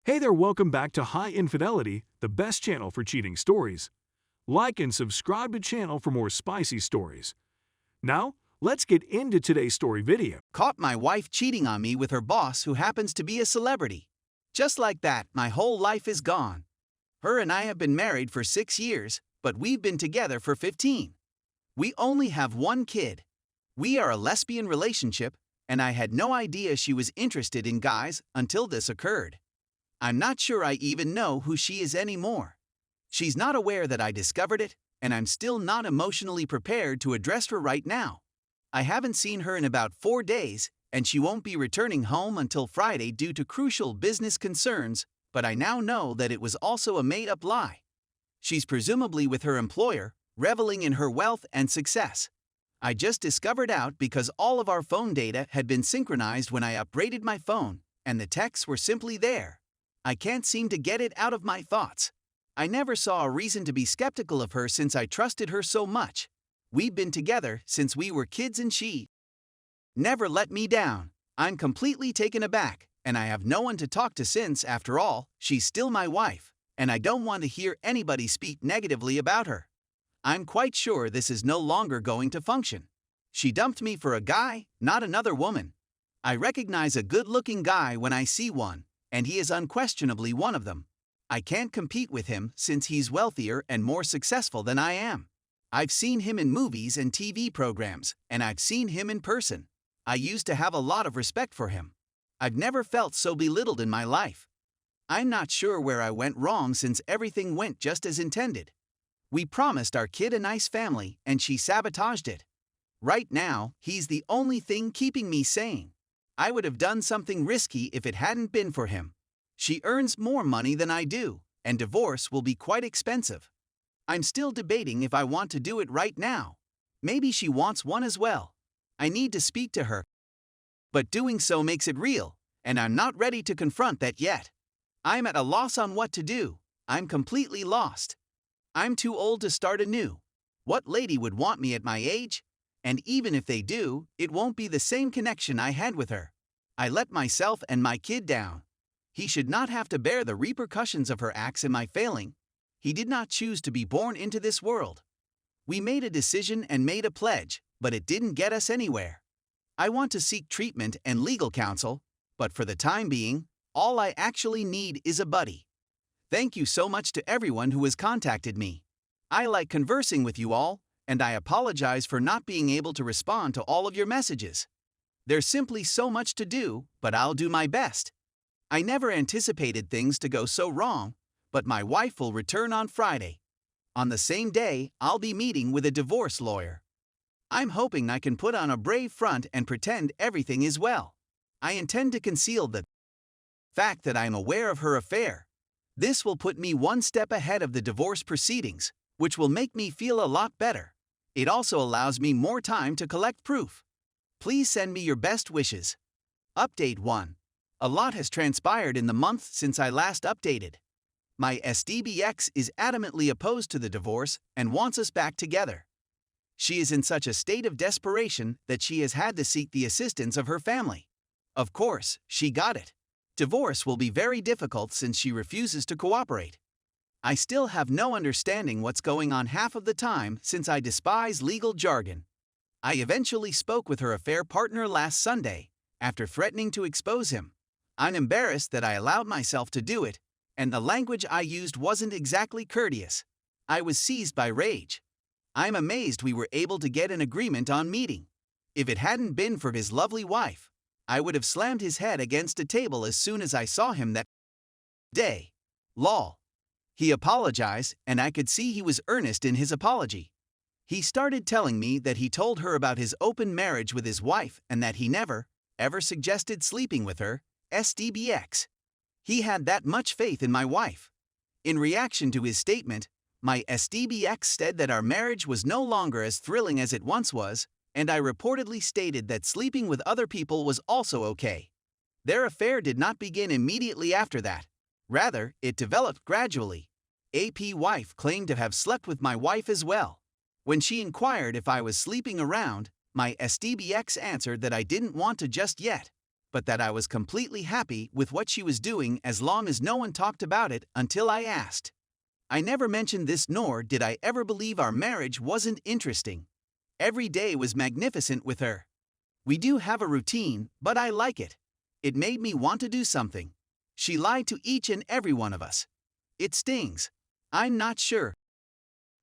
Hey there, welcome back to High Infidelity, the best channel for cheating stories. Like and subscribe to channel for more spicy stories. Now, let's get into today's story video. Caught my wife cheating on me with her boss who happens to be a celebrity. Just like that, my whole life is gone. Her and I have been married for 6 years, but we've been together for 15. We only have one kid. We are a lesbian relationship, and I had no idea she was interested in guys until this occurred. I'm not sure I even know who she is anymore. She's not aware that I discovered it, and I'm still not emotionally prepared to address her right now. I haven't seen her in about 4 days, and she won't be returning home until Friday due to crucial business concerns, but I now know that it was also a made-up lie. She's presumably with her employer, reveling in her wealth and success. I just discovered out because all of our phone data had been synchronized when I upgraded my phone, and the texts were simply there. I can't seem to get it out of my thoughts. I never saw a reason to be skeptical of her since I trusted her so much. We've been together since we were kids and she never let me down. I'm completely taken aback, and I have no one to talk to since, after all, she's still my wife, and I don't want to hear anybody speak negatively about her. I'm quite sure this is no longer going to function. She dumped me for a guy, not another woman. I recognize a good-looking guy when I see one, and he is unquestionably one of them. I can't compete with him since he's wealthier and more successful than I am. I've seen him in movies and TV programs, and I've seen him in person. I used to have a lot of respect for him. I've never felt so belittled in my life. I'm not sure where I went wrong since everything went just as intended. We promised our kid a nice family, and she sabotaged it. Right now, he's the only thing keeping me sane. I would have done something risky if it hadn't been for him. She earns more money than I do, and divorce will be quite expensive. I'm still debating if I want to do it right now. Maybe she wants one as well. I need to speak to her. But doing so makes it real, and I'm not ready to confront that yet. I'm at a loss on what to do. I'm completely lost. I'm too old to start anew. What lady would want me at my age? And even if they do, it won't be the same connection I had with her. I let myself and my kid down. He should not have to bear the repercussions of her acts and my failing. He did not choose to be born into this world. We made a decision and made a pledge, but it didn't get us anywhere. I want to seek treatment and legal counsel, but for the time being, all I actually need is a buddy. Thank you so much to everyone who has contacted me. I like conversing with you all, and I apologize for not being able to respond to all of your messages. There's simply so much to do, but I'll do my best. I never anticipated things to go so wrong, but my wife will return on Friday. On the same day, I'll be meeting with a divorce lawyer. I'm hoping I can put on a brave front and pretend everything is well. I intend to conceal the fact that I'm aware of her affair. This will put me one step ahead of the divorce proceedings, which will make me feel a lot better. It also allows me more time to collect proof. Please send me your best wishes. Update 1. A lot has transpired in the month since I last updated. My SDBX is adamantly opposed to the divorce and wants us back together. She is in such a state of desperation that she has had to seek the assistance of her family. Of course, she got it. Divorce will be very difficult since she refuses to cooperate. I still have no understanding what's going on half of the time since I despise legal jargon. I eventually spoke with her affair partner last Sunday, after threatening to expose him. I'm embarrassed that I allowed myself to do it, and the language I used wasn't exactly courteous. I was seized by rage. I'm amazed we were able to get an agreement on meeting. If it hadn't been for his lovely wife, I would have slammed his head against a table as soon as I saw him that day. Lol. He apologized, and I could see he was earnest in his apology. He started telling me that he told her about his open marriage with his wife and that he never, ever suggested sleeping with her, SDBX. He had that much faith in my wife. In reaction to his statement, my SDBX said that our marriage was no longer as thrilling as it once was, and I reportedly stated that sleeping with other people was also okay. Their affair did not begin immediately after that. Rather, it developed gradually. AP wife claimed to have slept with my wife as well. When she inquired if I was sleeping around, my SDBX answered that I didn't want to just yet. but that I was completely happy with what she was doing as long as no one talked about it until I asked. I never mentioned this, nor did I ever believe our marriage wasn't interesting. Every day was magnificent with her. We do have a routine, but I like it. It made me want to do something. She lied to each and every one of us. It stings. I'm not sure.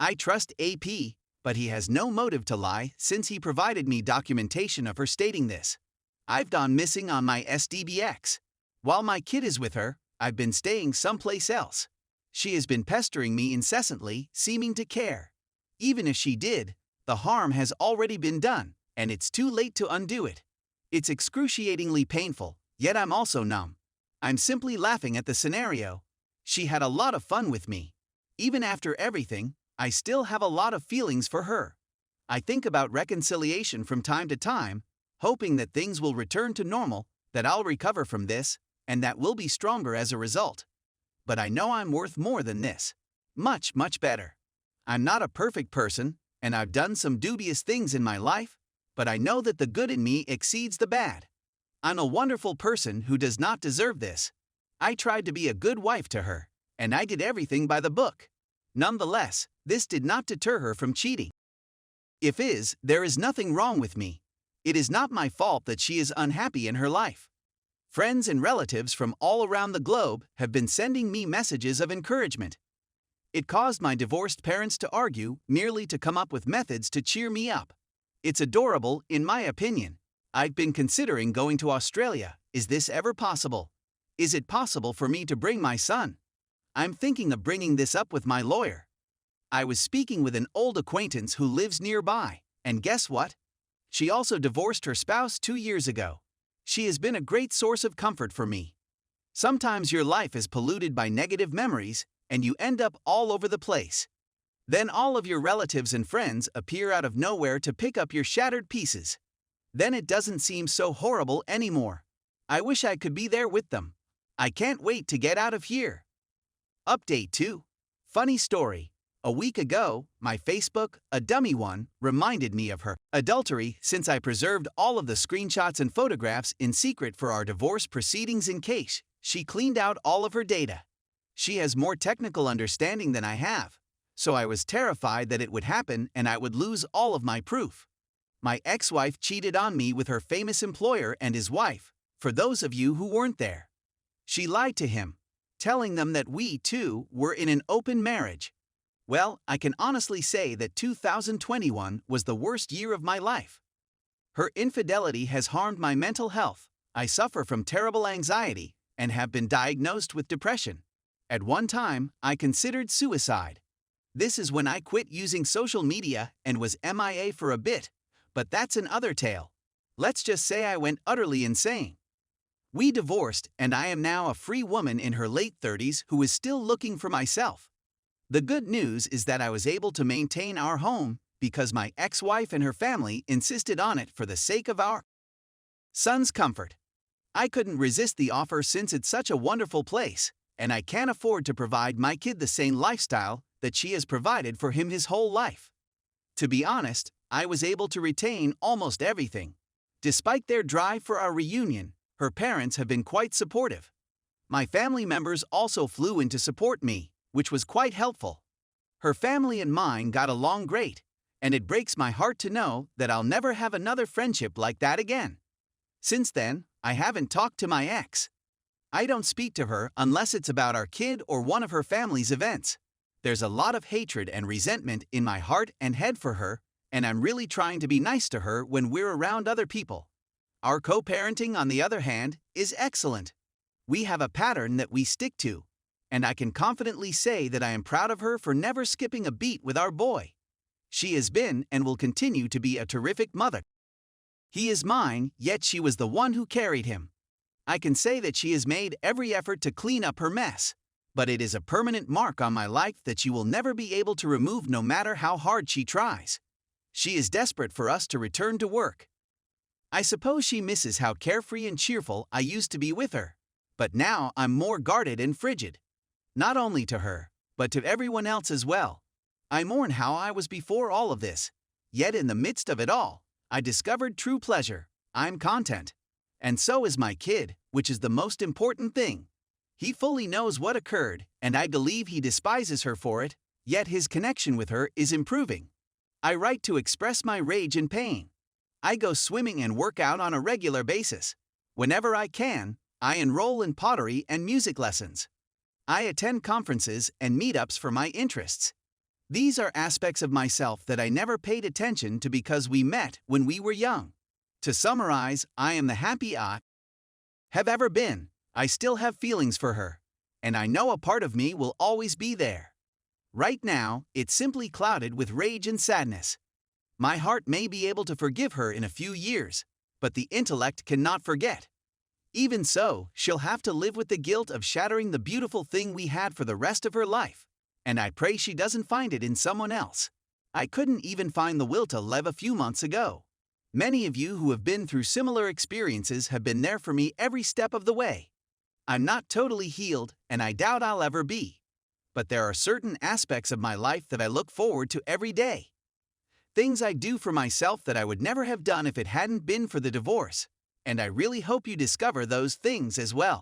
I trust AP, but he has no motive to lie since he provided me documentation of her stating this. I've gone missing on my SDBX. While my kid is with her, I've been staying someplace else. She has been pestering me incessantly, seeming to care. Even if she did, the harm has already been done, and it's too late to undo it. It's excruciatingly painful, yet I'm also numb. I'm simply laughing at the scenario. She had a lot of fun with me. Even after everything, I still have a lot of feelings for her. I think about reconciliation from time to time, hoping that things will return to normal, that I'll recover from this, and that we'll be stronger as a result. But I know I'm worth more than this. Much, much better. I'm not a perfect person, and I've done some dubious things in my life, but I know that the good in me exceeds the bad. I'm a wonderful person who does not deserve this. I tried to be a good wife to her, and I did everything by the book. Nonetheless, this did not deter her from cheating. There is nothing wrong with me. It is not my fault that she is unhappy in her life. Friends and relatives from all around the globe have been sending me messages of encouragement. It caused my divorced parents to argue merely to come up with methods to cheer me up. It's adorable, in my opinion. I've been considering going to Australia. Is this ever possible? Is it possible for me to bring my son? I'm thinking of bringing this up with my lawyer. I was speaking with an old acquaintance who lives nearby, and guess what? She also divorced her spouse 2 years ago. She has been a great source of comfort for me. Sometimes your life is polluted by negative memories, and you end up all over the place. Then all of your relatives and friends appear out of nowhere to pick up your shattered pieces. Then it doesn't seem so horrible anymore. I wish I could be there with them. I can't wait to get out of here. Update 2. Funny story. A week ago, my Facebook, a dummy one, reminded me of her adultery since I preserved all of the screenshots and photographs in secret for our divorce proceedings in case she cleaned out all of her data. She has more technical understanding than I have, so I was terrified that it would happen and I would lose all of my proof. My ex-wife cheated on me with her famous employer and his wife, for those of you who weren't there. She lied to him, telling them that we, too, were in an open marriage. Well, I can honestly say that 2021 was the worst year of my life. Her infidelity has harmed my mental health. I suffer from terrible anxiety and have been diagnosed with depression. At one time, I considered suicide. This is when I quit using social media and was MIA for a bit, but that's another tale. Let's just say I went utterly insane. We divorced, and I am now a free woman in her late 30s who is still looking for myself. The good news is that I was able to maintain our home because my ex-wife and her family insisted on it for the sake of our son's comfort. I couldn't resist the offer since it's such a wonderful place, and I can't afford to provide my kid the same lifestyle that she has provided for him his whole life. To be honest, I was able to retain almost everything. Despite their drive for our reunion, her parents have been quite supportive. My family members also flew in to support me, which was quite helpful. Her family and mine got along great, and it breaks my heart to know that I'll never have another friendship like that again. Since then, I haven't talked to my ex. I don't speak to her unless it's about our kid or one of her family's events. There's a lot of hatred and resentment in my heart and head for her, and I'm really trying to be nice to her when we're around other people. Our co-parenting, on the other hand, is excellent. We have a pattern that we stick to, and I can confidently say that I am proud of her for never skipping a beat with our boy. She has been and will continue to be a terrific mother. He is mine, yet she was the one who carried him. I can say that she has made every effort to clean up her mess, but it is a permanent mark on my life that she will never be able to remove no matter how hard she tries. She is desperate for us to return to work. I suppose she misses how carefree and cheerful I used to be with her, but now I'm more guarded and frigid. Not only to her, but to everyone else as well. I mourn how I was before all of this, yet in the midst of it all, I discovered true pleasure. I'm content. And so is my kid, which is the most important thing. He fully knows what occurred, and I believe he despises her for it, yet his connection with her is improving. I write to express my rage and pain. I go swimming and work out on a regular basis. Whenever I can, I enroll in pottery and music lessons. I attend conferences and meetups for my interests. These are aspects of myself that I never paid attention to because we met when we were young. To summarize, I am the happy I have ever been. I still have feelings for her, and I know a part of me will always be there. Right now, it's simply clouded with rage and sadness. My heart may be able to forgive her in a few years, but the intellect cannot forget. Even so, she'll have to live with the guilt of shattering the beautiful thing we had for the rest of her life, and I pray she doesn't find it in someone else. I couldn't even find the will to live a few months ago. Many of you who have been through similar experiences have been there for me every step of the way. I'm not totally healed, and I doubt I'll ever be. But there are certain aspects of my life that I look forward to every day. Things I do for myself that I would never have done if it hadn't been for the divorce. And I really hope you discover those things as well.